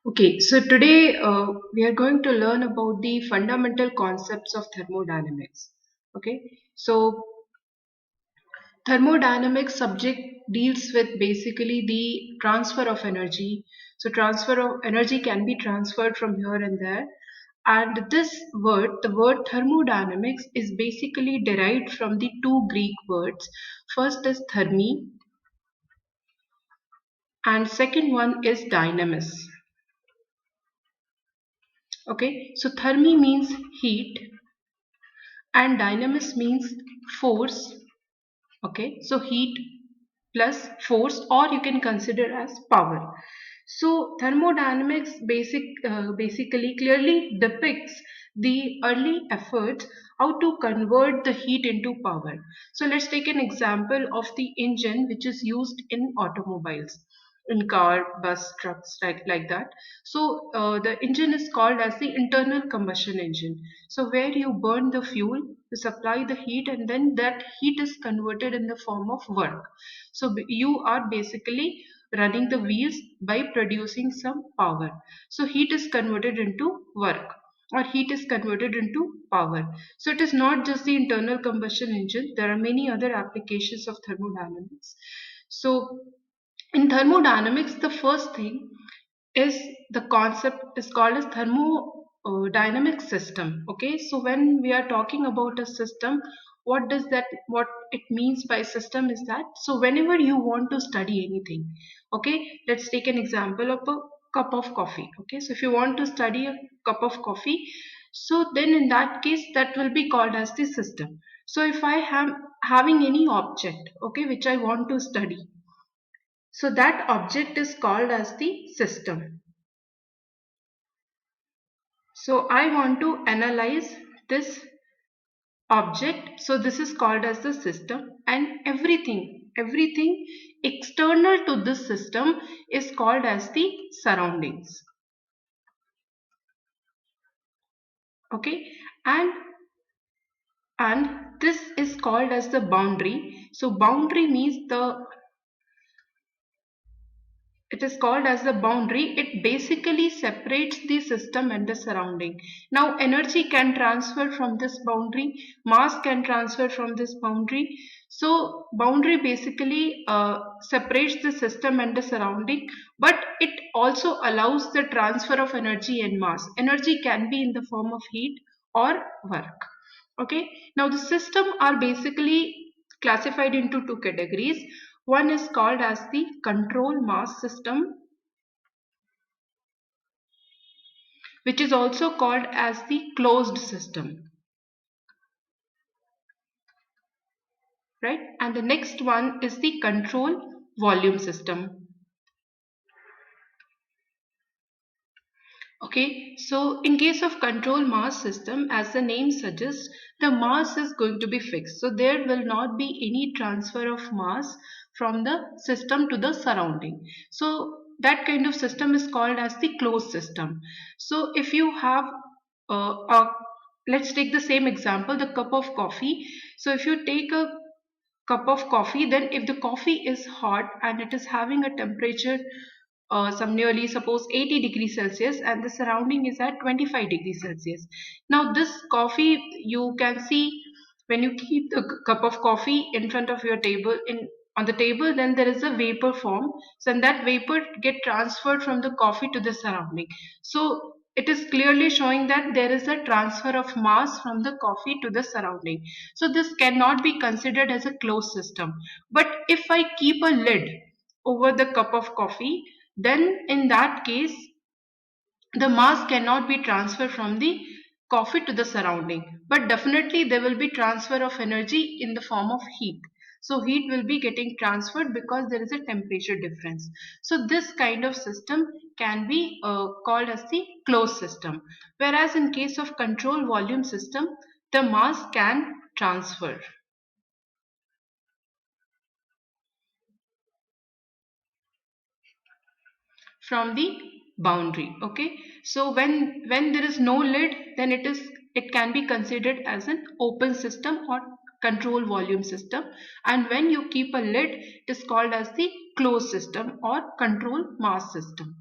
Okay, so today we are going to learn about the fundamental concepts of thermodynamics. Okay, so thermodynamics subject deals with basically the transfer of energy. So transfer of energy can be transferred from here and there. And this word, the word thermodynamics, is basically derived from the two Greek words. First is thermi, and second one is dynamis. Okay, so thermi means heat, and dynamis means force. Okay, so heat plus force, or you can consider as power. So thermodynamics basically clearly depicts the early efforts how to convert the heat into power. So let's take an example of the engine which is used in automobiles, in car, bus, trucks, like that. So the engine is called as the internal combustion engine. So where you burn the fuel to supply the heat, and then that heat is converted in the form of work. So you are basically running the wheels by producing some power. So heat is converted into work, or heat is converted into power. So it is not just the internal combustion engine. There are many other applications of thermodynamics. So in thermodynamics, the first thing is the concept is called as thermodynamic system. Okay, so when we are talking about a system, what it means by system is that, so whenever you want to study anything, okay, let's take an example of a cup of coffee. Okay, so if you want to study a cup of coffee, so then in that case that will be called as the system. So if I am having any object, okay, which I want to study, so that object is called as the system. So I want to analyze this object. So this is called as the system, and everything external to this system is called as the surroundings. Okay, and this is called as the boundary. So boundary means it is called as the boundary. It basically separates the system and the surrounding. Now energy can transfer from this boundary, mass can transfer from this boundary. So boundary basically separates the system and the surrounding, but it also allows the transfer of energy and mass. Energy can be in the form of heat or work. Okay, now the system are basically classified into two categories. One is called as the control mass system, which is also called as the closed system, right? And the next one is the control volume system. Okay, so in case of control mass system, as the name suggests, the mass is going to be fixed. So there will not be any transfer of mass from the system to the surrounding. So that kind of system is called as the closed system. So if you have let's take the same example, the cup of coffee. So if you take a cup of coffee, then if the coffee is hot and it is having a temperature some nearly suppose 80 degrees Celsius, and the surrounding is at 25 degrees Celsius. Now this coffee, you can see, when you keep the cup of coffee in front of your table, in on the table, then there is a vapor form. So and that vapor get transferred from the coffee to the surrounding. So it is clearly showing that there is a transfer of mass from the coffee to the surrounding. So this cannot be considered as a closed system. But if I keep a lid over the cup of coffee, then in that case the mass cannot be transferred from the coffee to the surrounding, but definitely there will be transfer of energy in the form of heat. So heat will be getting transferred because there is a temperature difference. So this kind of system can be called as the closed system, whereas in case of control volume system, the mass can transfer from the boundary. Okay, so when there is no lid, then it can be considered as an open system or control volume system, and when you keep a lid, it is called as the closed system or control mass system.